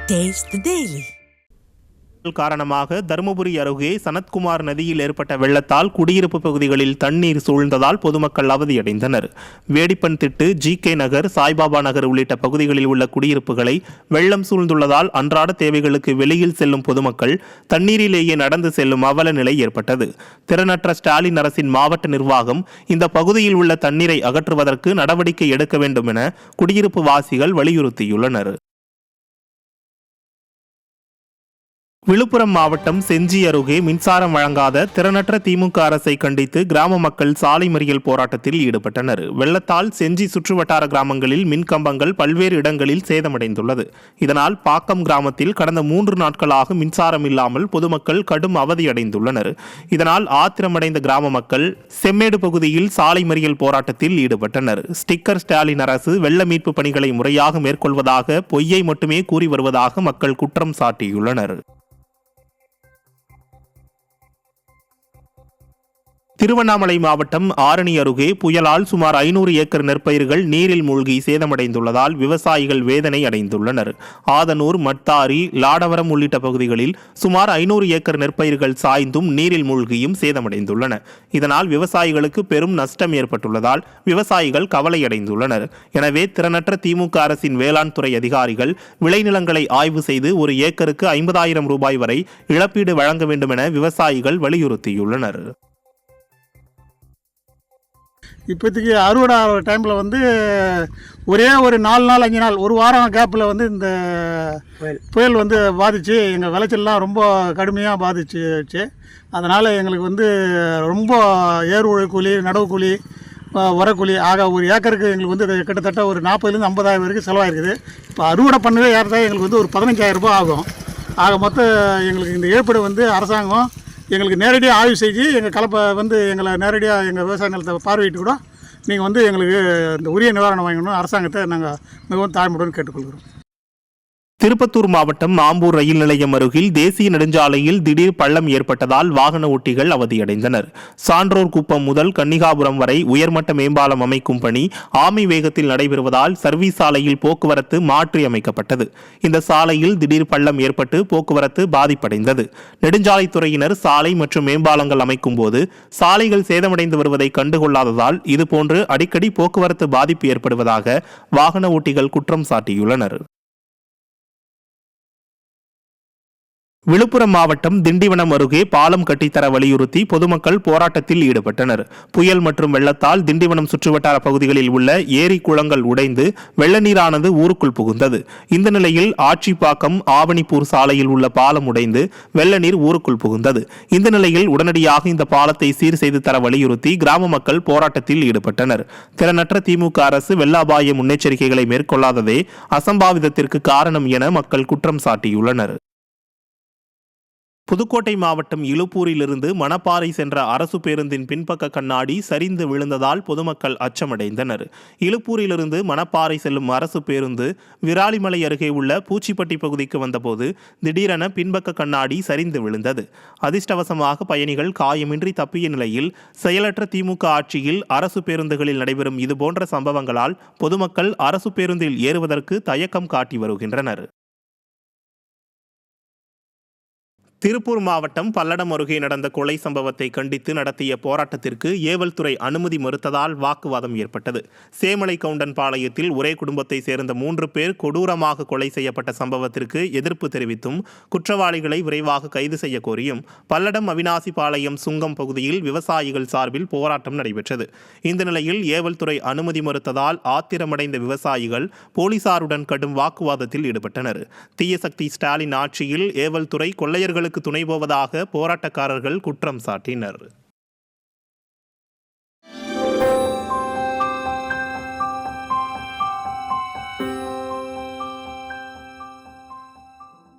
Taste the Daily. காரணமாக தருமபுரி அருகே சனத்குமார் நதியில் ஏற்பட்ட வெள்ளத்தால் குடியிருப்பு பகுதிகளில் தண்ணீர் சூழ்ந்ததால் பொதுமக்கள் அவதியடைந்தனர். வேடிப்பன்திட்டு, ஜி.கே. நகர், சாய்பாபா நகர் உள்ளிட்ட பகுதிகளில் உள்ள குடியிருப்புகளை வெள்ளம் சூழ்ந்துள்ளதால் அன்றாட தேவைகளுக்கு வெளியில் செல்லும் பொதுமக்கள் தண்ணீரிலேயே நடந்து செல்லும் அவல நிலை ஏற்பட்டது. திறனற்ற ஸ்டாலின் அரசின் மாவட்ட நிர்வாகம் இந்த பகுதியில் உள்ள தண்ணீரை அகற்றுவதற்கு நடவடிக்கை எடுக்க வேண்டும் என குடியிருப்பு வாசிகள் வலியுறுத்தியுள்ளனர். விழுப்புரம் மாவட்டம் செஞ்சி அருகே மின்சாரம் வழங்காத திறனற்ற திமுக அரசை கண்டித்து கிராம மக்கள் சாலை மறியல் போராட்டத்தில் ஈடுபட்டனர். வெள்ளத்தால் செஞ்சி சுற்றுவட்டார கிராமங்களில் மின்கம்பங்கள் பல்வேறு இடங்களில் சேதமடைந்துள்ளது. இதனால் பாக்கம் கிராமத்தில் கடந்த 3 நாட்களாக மின்சாரம் இல்லாமல் பொதுமக்கள் கடும் அவதியடைந்துள்ளனர். இதனால் ஆத்திரமடைந்த கிராம மக்கள் செம்மேடு பகுதியில் சாலை மறியல் போராட்டத்தில் ஈடுபட்டனர். ஸ்டிக்கர் ஸ்டாலின் அரசு வெள்ள மீட்பு பணிகளை முறையாக மேற்கொள்வதாக பொய்யை மட்டுமே கூறி வருவதாக மக்கள் குற்றம் சாட்டியுள்ளனர். திருவண்ணாமலை மாவட்டம் ஆரணி அருகே புயலால் சுமார் 500 ஏக்கர் நெற்பயிர்கள் நீரில் மூழ்கி சேதமடைந்துள்ளதால் விவசாயிகள் வேதனை அடைந்துள்ளனர். ஆதனூர், மட்டாரி, லாடவரம் உள்ளிட்ட பகுதிகளில் சுமார் 500 ஏக்கர் நெற்பயிர்கள் சாய்ந்தும் நீரில் மூழ்கியும் சேதமடைந்துள்ளன. இதனால் விவசாயிகளுக்கு பெரும் நஷ்டம் ஏற்பட்டுள்ளதால் விவசாயிகள் கவலையடைந்துள்ளனர். எனவே திறனற்ற திமுக அரசின் வேளாண் துறை அதிகாரிகள் விளைநிலங்களை ஆய்வு செய்து ஒரு ஏக்கருக்கு 50,000 ரூபாய் வரை இழப்பீடு வழங்க வேண்டும் என விவசாயிகள் வலியுறுத்தியுள்ளனர். இப்போதைக்கு அறுவடை டைமில் ஒரே ஒரு 4 நாள் 5 நாள் ஒரு வாரம் கேப்பில் இந்த புயல் பாதிச்சு எங்கள் விளைச்சல்லாம் ரொம்ப கடுமையாக பாதிச்சிச்சு. அதனால் எங்களுக்கு ரொம்ப ஏர் உழை கூலி, நடவு கூலி, உரக்கூலி ஆக ஒரு ஏக்கருக்கு எங்களுக்கு கிட்டத்தட்ட ஒரு 40,000 50,000 வரைக்கும் செலவாயிருக்குது. இப்போ அறுவடை பண்ணவே ஏறதா எங்களுக்கு ஒரு 15,000 ரூபாய் ஆகும். ஆக மொத்தம் எங்களுக்கு இந்த இழப்பீடு அரசாங்கம் எங்களுக்கு நேரடியாக ஆய்வு செஞ்சு எங்கள் கலப்பை எங்களை நேரடியாக எங்கள் விவசாய நிலத்தை பார்வையிட்டு கூட நீங்கள் எங்களுக்கு இந்த உரிய நிவாரணம் வாங்கணும் அரசாங்கத்தை நாங்கள் மிகவும் தாழ்மையுடன் கேட்டுக்கொள்கிறோம். திருப்பத்தூர் மாவட்டம் ஆம்பூர் ரயில் நிலையம் அருகில் தேசிய நெடுஞ்சாலையில் திடீர் பள்ளம் ஏற்பட்டதால் வாகன ஓட்டிகள் அவதியடைந்தனர். சான்றோர் குப்பம் முதல் கன்னிகாபுரம் வரை உயர்மட்ட மேம்பாலம் அமைக்கும் பணி ஆமை வேகத்தில் நடைபெறுவதால் சர்வீஸ் சாலையில் போக்குவரத்து மாற்றி அமைக்கப்பட்டது. இந்த சாலையில் திடீர் பள்ளம் ஏற்பட்டு போக்குவரத்து பாதிப்படைந்தது. நெடுஞ்சாலைத்துறையினர் சாலை மற்றும் மேம்பாலங்கள் அமைக்கும் போது சாலைகள் சேதமடைந்து வருவதை கண்டுகொள்ளாததால் இதுபோன்று அடிக்கடி போக்குவரத்து பாதிப்பு ஏற்படுவதாக வாகன ஓட்டிகள் குற்றம் சாட்டியுள்ளனர். விழுப்புரம் மாவட்டம் திண்டிவனம் அருகே பாலம் கட்டித்தர வலியுறுத்தி பொதுமக்கள் போராட்டத்தில் ஈடுபட்டனர். புயல் மற்றும் வெள்ளத்தால் திண்டிவனம் சுற்றுவட்டார பகுதிகளில் உள்ள ஏரி குளங்கள் உடைந்து வெள்ள நீரானது ஊருக்குள் புகுந்தது. இந்த நிலையில் ஆட்சிப்பாக்கம் ஆவணிப்பூர் சாலையில் உள்ள பாலம் உடைந்து வெள்ள நீர் ஊருக்குள் புகுந்தது. இந்த நிலையில் உடனடியாக இந்த பாலத்தை சீர் செய்து தர வலியுறுத்தி கிராம மக்கள் போராட்டத்தில் ஈடுபட்டனர். திறனற்ற திமுக அரசு வெள்ள அபாய முன்னெச்சரிக்கைகளை மேற்கொள்ளாததே அசம்பாவிதத்திற்கு காரணம் என மக்கள் குற்றம் சாட்டியுள்ளனர். புதுக்கோட்டை மாவட்டம் இலுப்பூரிலிருந்து மணப்பாறை சென்ற அரசு பேருந்தின் பின்பக்க கண்ணாடி சரிந்து விழுந்ததால் பொதுமக்கள் அச்சமடைந்தனர். இலுப்பூரிலிருந்து மணப்பாறை செல்லும் அரசு பேருந்து விராலிமலை அருகே உள்ள பூச்சிப்பட்டி பகுதிக்கு வந்தபோது திடீரென பின்பக்க கண்ணாடி சரிந்து விழுந்தது. அதிர்ஷ்டவசமாக பயணிகள் காயமின்றி தப்பிய நிலையில் செயலற்ற திமுக ஆட்சியில் அரசு பேருந்துகளில் நடைபெறும் இதுபோன்ற சம்பவங்களால் பொதுமக்கள் அரசு பேருந்தில் ஏறுவதற்கு தயக்கம் காட்டி வருகின்றனர். திருப்பூர் மாவட்டம் பல்லடம் அருகே நடந்த கொலை சம்பவத்தை கண்டித்து நடத்திய போராட்டத்திற்கு ஏவல்துறை அனுமதி மறுத்ததால் வாக்குவாதம் ஏற்பட்டது. சேமலை கவுண்டன் பாளையத்தில் ஒரே குடும்பத்தை சேர்ந்த 3 பேர் கொடூரமாக கொலை செய்யப்பட்ட சம்பவத்திற்கு எதிர்ப்பு தெரிவித்தும் குற்றவாளிகளை விரைவாக கைது செய்ய கோரியும் பல்லடம் அவினாசி பாளையம் சுங்கம் பகுதியில் விவசாயிகள் சார்பில் போராட்டம் நடைபெற்றது. இந்த நிலையில் ஏவல்துறை அனுமதி மறுத்ததால் ஆத்திரமடைந்த விவசாயிகள் போலீசாருடன் கடும் வாக்குவாதத்தில் ஈடுபட்டனர். தீயசக்தி ஸ்டாலின் ஆட்சியில் ஏவல்துறை கொள்ளையர்களுக்கு துணை போவதாக போராட்டக்காரர்கள் குற்றம் சாட்டினர்.